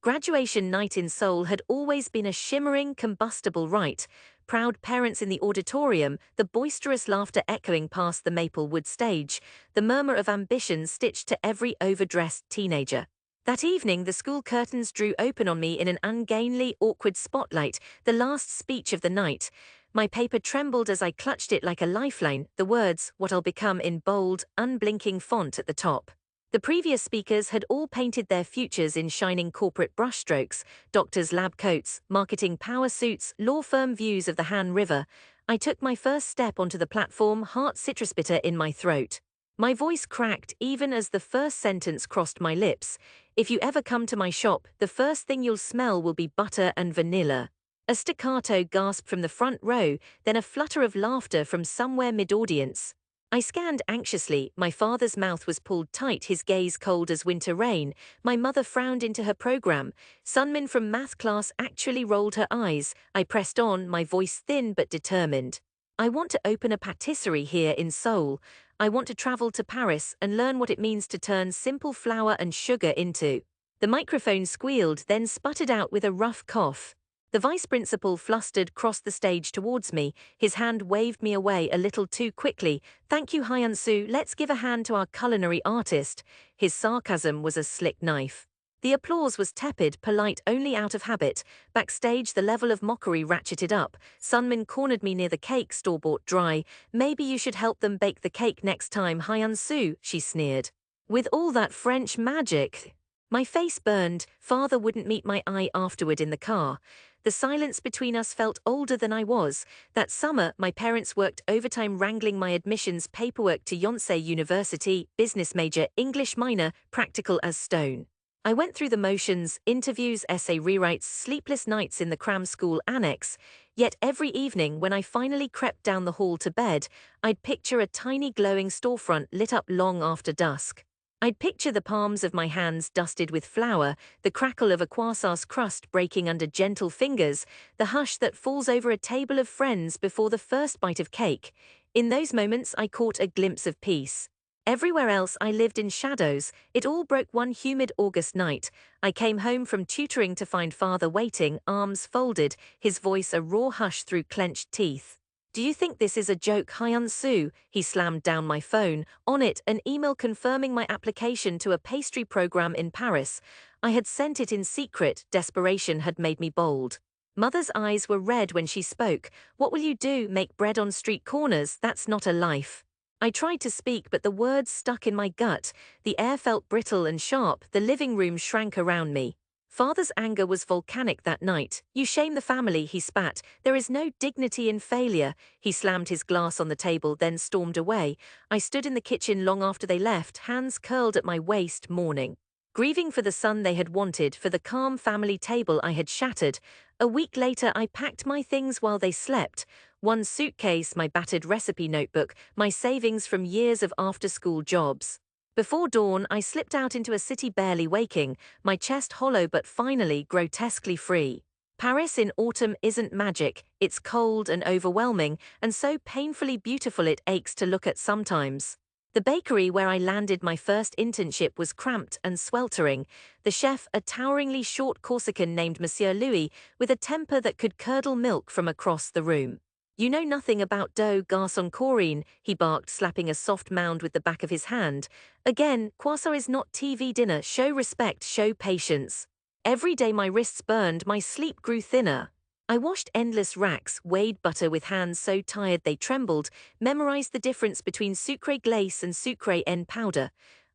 Graduation night in Seoul had always been a shimmering, combustible rite. Proud parents in the auditorium, the boisterous laughter echoing past the maple wood stage, the murmur of ambition stitched to every overdressed teenager. That evening, the school curtains drew open on me in an ungainly, awkward spotlight, the last speech of the night. My paper trembled as I clutched it like a lifeline, the words, "What I'll become," in bold, unblinking font at the top. The previous speakers had all painted their futures in shining corporate brushstrokes, doctors' lab coats, marketing power suits, law firm views of the Han River. I took my first step onto the platform, heart citrus bitter in my throat. My voice cracked even as the first sentence crossed my lips. "If you ever come to my shop, the first thing you'll smell will be butter and vanilla." A staccato gasp from the front row, then a flutter of laughter from somewhere mid-audience. I scanned anxiously. My father's mouth was pulled tight, his gaze cold as winter rain. My mother frowned into her program. Sunmin from math class actually rolled her eyes. I pressed on, my voice thin but determined. "I want to open a patisserie here in Seoul. I want to travel to Paris and learn what it means to turn simple flour and sugar into." The microphone squealed, then sputtered out with a rough cough. The vice principal, flustered, crossed the stage towards me. His hand waved me away a little too quickly. "Thank you, Hyun-soo. Let's give a hand to our culinary artist." His sarcasm was a slick knife. The applause was tepid, polite only out of habit. Backstage, the level of mockery ratcheted up. Sunmin cornered me near the cake, store-bought dry. "Maybe you should help them bake the cake next time, Hyun-soo," she sneered. "With all that French magic." My face burned. Father wouldn't meet my eye afterward in the car. The silence between us felt older than I was. That summer, my parents worked overtime wrangling my admissions paperwork to Yonsei University, business major, English minor, practical as stone. I went through the motions, interviews, essay rewrites, sleepless nights in the cram school annex. Yet every evening, when I finally crept down the hall to bed, I'd picture a tiny glowing storefront lit up long after dusk. I'd picture the palms of my hands dusted with flour, the crackle of a croissant's crust breaking under gentle fingers, the hush that falls over a table of friends before the first bite of cake. In those moments, I caught a glimpse of peace. Everywhere else, I lived in shadows. It all broke one humid August night. I came home from tutoring to find father waiting, arms folded, his voice a raw hush through clenched teeth. "Do you think this is a joke, Hyun-soo?" He slammed down my phone. On it, an email confirming my application to a pastry program in Paris. I had sent it in secret. Desperation had made me bold. Mother's eyes were red when she spoke. "What will you do, make bread on street corners? That's not a life." I tried to speak, but the words stuck in my gut. The air felt brittle and sharp. The living room shrank around me. Father's anger was volcanic that night. "You shame the family," he spat. "There is no dignity in failure." He slammed his glass on the table, then stormed away. I stood in the kitchen long after they left, hands curled at my waist, mourning. Grieving for the son they had wanted, for the calm family table I had shattered. A week later, I packed my things while they slept. One suitcase, my battered recipe notebook, my savings from years of after-school jobs. Before dawn, I slipped out into a city barely waking, my chest hollow but finally grotesquely free. Paris in autumn isn't magic, it's cold and overwhelming, and so painfully beautiful it aches to look at sometimes. The bakery where I landed my first internship was cramped and sweltering. The chef, a toweringly short Corsican named Monsieur Louis, with a temper that could curdle milk from across the room. "You know nothing about dough, garçon Corinne," he barked, slapping a soft mound with the back of his hand. "Again, croissant is not TV dinner. Show respect, show patience." Every day my wrists burned, my sleep grew thinner. I washed endless racks, weighed butter with hands so tired they trembled, memorized the difference between sucré glace and sucré en powder.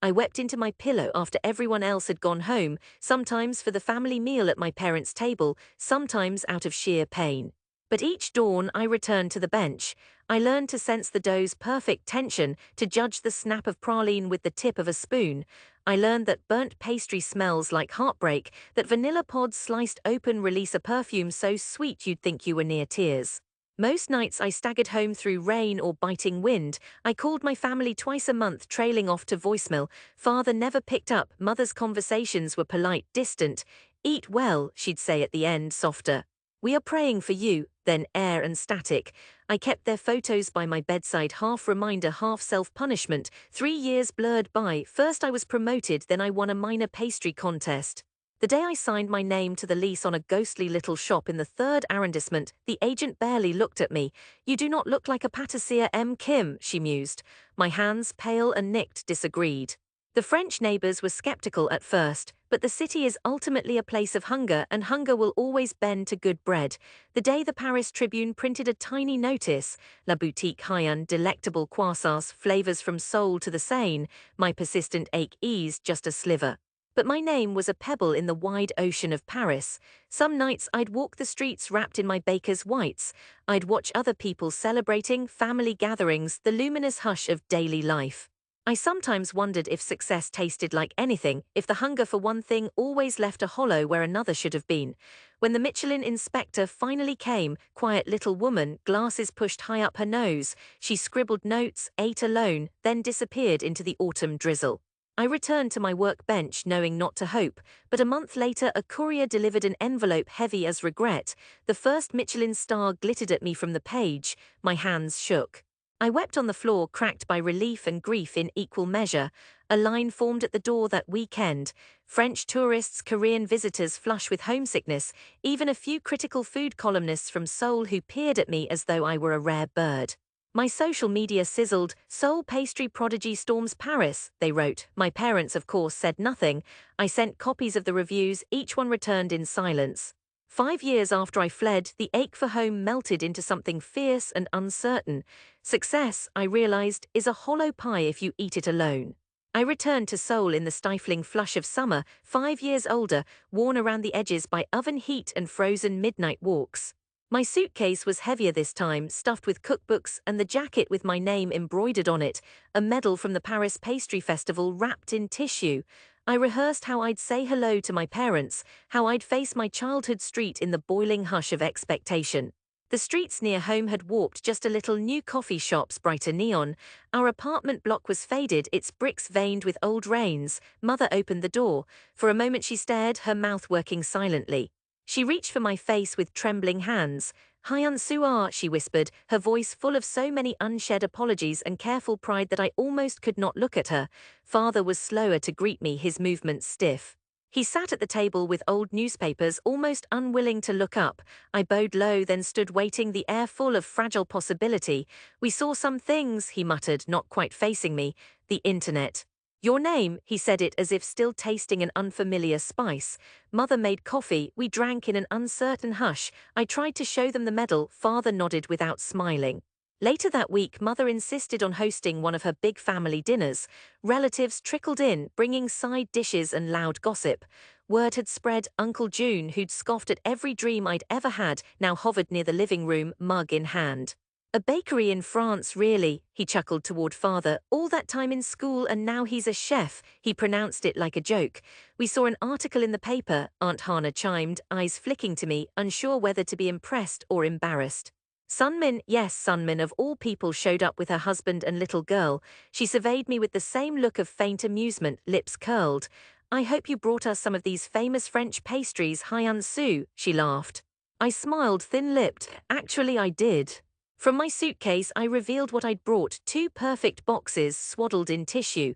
I wept into my pillow after everyone else had gone home, sometimes for the family meal at my parents' table, sometimes out of sheer pain. But each dawn I returned to the bench. I learned to sense the dough's perfect tension, to judge the snap of praline with the tip of a spoon. I learned that burnt pastry smells like heartbreak, that vanilla pods sliced open release a perfume so sweet you'd think you were near tears. Most nights I staggered home through rain or biting wind. I called my family twice a month, trailing off to voicemail. Father never picked up. Mother's conversations were polite, distant. "Eat well," she'd say at the end, softer. "We are praying for you," then air and static. I kept their photos by my bedside, half reminder, half self-punishment. 3 years blurred by. First I was promoted, then I won a minor pastry contest. The day I signed my name to the lease on a ghostly little shop in the 3rd arrondissement, the agent barely looked at me. "You do not look like a patissier, M. Kim," she mused. My hands, pale and nicked, disagreed. The French neighbors were skeptical at first, but the city is ultimately a place of hunger, and hunger will always bend to good bread. The day the Paris Tribune printed a tiny notice, La Boutique High-end delectable croissants, flavors from Seoul to the Seine, my persistent ache eased just a sliver. But my name was a pebble in the wide ocean of Paris. Some nights I'd walk the streets wrapped in my baker's whites. I'd watch other people celebrating family gatherings, the luminous hush of daily life. I sometimes wondered if success tasted like anything, if the hunger for one thing always left a hollow where another should have been. When the Michelin inspector finally came, quiet little woman, glasses pushed high up her nose, she scribbled notes, ate alone, then disappeared into the autumn drizzle. I returned to my workbench knowing not to hope, but a month later a courier delivered an envelope heavy as regret. The first Michelin star glittered at me from the page. My hands shook. I wept on the floor, cracked by relief and grief in equal measure. A line formed at the door that weekend. French tourists, Korean visitors flush with homesickness, even a few critical food columnists from Seoul who peered at me as though I were a rare bird. My social media sizzled. "Seoul pastry prodigy storms Paris," they wrote. My parents, of course, said nothing. I sent copies of the reviews, each one returned in silence. 5 years after I fled, the ache for home melted into something fierce and uncertain. Success, I realized, is a hollow pie if you eat it alone. I returned to Seoul in the stifling flush of summer, 5 years older, worn around the edges by oven heat and frozen midnight walks. My suitcase was heavier this time, stuffed with cookbooks and the jacket with my name embroidered on it, a medal from the Paris Pastry Festival wrapped in tissue. I rehearsed how I'd say hello to my parents, how I'd face my childhood street in the boiling hush of expectation. The streets near home had warped just a little, new coffee shops, brighter neon. Our apartment block was faded, its bricks veined with old rains. Mother opened the door. For a moment she stared, her mouth working silently. She reached for my face with trembling hands. "Hyun-soo-ah," she whispered, her voice full of so many unshed apologies and careful pride that I almost could not look at her. Father was slower to greet me, his movements stiff. He sat at the table with old newspapers, almost unwilling to look up. I bowed low, then stood waiting, the air full of fragile possibility. "We saw some things," he muttered, not quite facing me. "The internet." "Your name," he said it as if still tasting an unfamiliar spice. Mother made coffee, we drank in an uncertain hush. I tried to show them the medal, father nodded without smiling. Later that week, Mother insisted on hosting one of her big family dinners. Relatives trickled in, bringing side dishes and loud gossip. Word had spread. Uncle June, who'd scoffed at every dream I'd ever had, now hovered near the living room, mug in hand. "A bakery in France, really," he chuckled toward father. "All that time in school and now he's a chef." He pronounced it like a joke. "We saw an article in the paper," Aunt Hannah chimed, eyes flicking to me, unsure whether to be impressed or embarrassed. Sunmin, yes, Sunmin of all people, showed up with her husband and little girl. She surveyed me with the same look of faint amusement, lips curled. "I hope you brought us some of these famous French pastries, Hyun-soo," she laughed. I smiled, thin-lipped. "Actually, I did." From my suitcase, I revealed what I'd brought, 2 perfect boxes swaddled in tissue.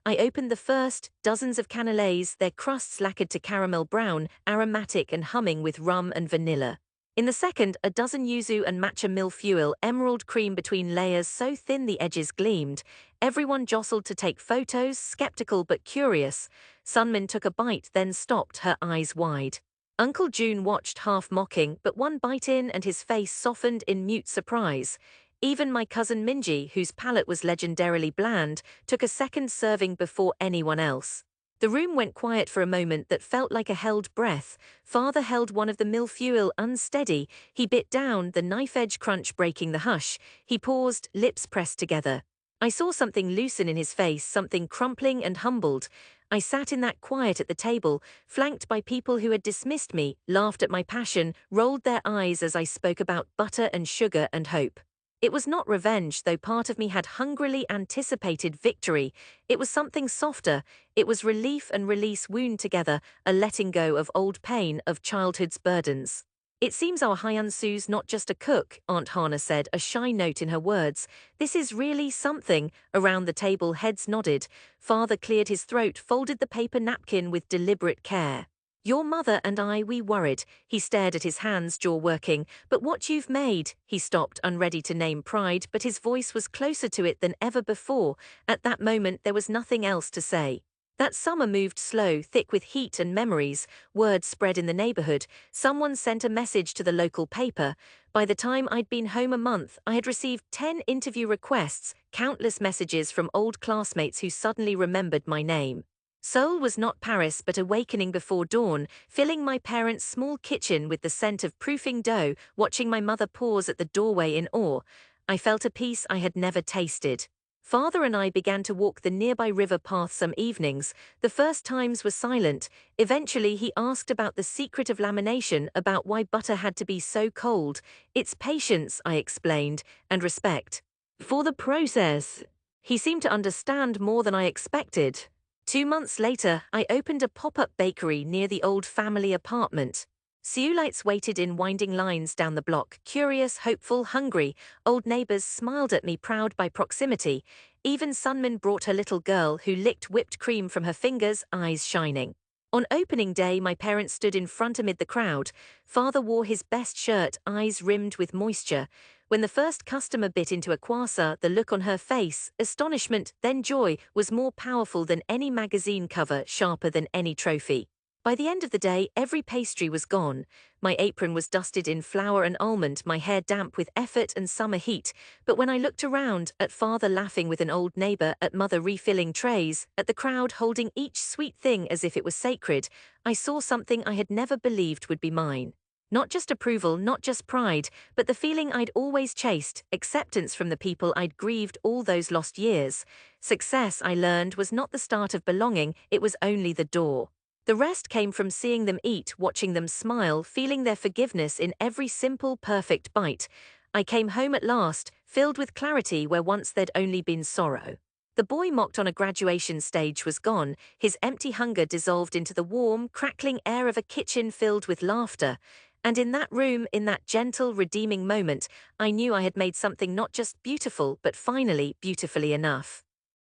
I opened the first, dozens of cannelés, their crusts lacquered to caramel brown, aromatic and humming with rum and vanilla. In the second, a dozen yuzu and matcha millefeuille, emerald cream between layers so thin the edges gleamed. Everyone jostled to take photos, skeptical but curious. Sunmin took a bite, then stopped, her eyes wide. Uncle June watched, half mocking, but one bite in and his face softened in mute surprise. Even my cousin Minji, whose palate was legendarily bland, took a second serving before anyone else. The room went quiet for a moment that felt like a held breath. Father held one of the millefeuille unsteady. He bit down, the knife-edge crunch breaking the hush. He paused, lips pressed together. I saw something loosen in his face, something crumpling and humbled. I sat in that quiet at the table, flanked by people who had dismissed me, laughed at my passion, rolled their eyes as I spoke about butter and sugar and hope. It was not revenge, though part of me had hungrily anticipated victory. It was something softer. It was relief and release wound together, a letting go of old pain, of childhood's burdens. "It seems our Hyun-soo's not just a cook," Aunt Hannah said, a shy note in her words. "This is really something." Around the table, heads nodded. Father cleared his throat, folded the paper napkin with deliberate care. Your mother and I, we worried. He stared at his hands, jaw working. But what you've made. He stopped, unready to name pride, but his voice was closer to it than ever before. At that moment there was nothing else to say. That summer moved slow, thick with heat and memories. Word spread in the neighborhood. Someone sent a message to the local paper. By the time I'd been home a month, I had received 10 interview requests, countless messages from old classmates who suddenly remembered my name. Seoul was not Paris but awakening before dawn, filling my parents' small kitchen with the scent of proofing dough, watching my mother pause at the doorway in awe. I felt a peace I had never tasted. Father and I began to walk the nearby river path some evenings. The first times were silent. Eventually he asked about the secret of lamination, about why butter had to be so cold. It's patience, I explained, and respect for the process. He seemed to understand more than I expected. 2 months later, I opened a pop-up bakery near the old family apartment. Seoulites waited in winding lines down the block, curious, hopeful, hungry. Old neighbors smiled at me, proud by proximity. Even Sunmin brought her little girl, who licked whipped cream from her fingers, eyes shining. On opening day, my parents stood in front amid the crowd. Father wore his best shirt, eyes rimmed with moisture. When the first customer bit into a croissant, the look on her face, astonishment, then joy, was more powerful than any magazine cover, sharper than any trophy. By the end of the day, every pastry was gone. My apron was dusted in flour and almond, my hair damp with effort and summer heat. But when I looked around, at father laughing with an old neighbor, at mother refilling trays, at the crowd holding each sweet thing as if it was sacred, I saw something I had never believed would be mine. Not just approval, not just pride, but the feeling I'd always chased, acceptance from the people I'd grieved all those lost years. Success, I learned, was not the start of belonging, it was only the door. The rest came from seeing them eat, watching them smile, feeling their forgiveness in every simple, perfect bite. I came home at last, filled with clarity where once there'd only been sorrow. The boy mocked on a graduation stage was gone, his empty hunger dissolved into the warm, crackling air of a kitchen filled with laughter. And in that room, in that gentle, redeeming moment, I knew I had made something not just beautiful, but finally beautifully enough.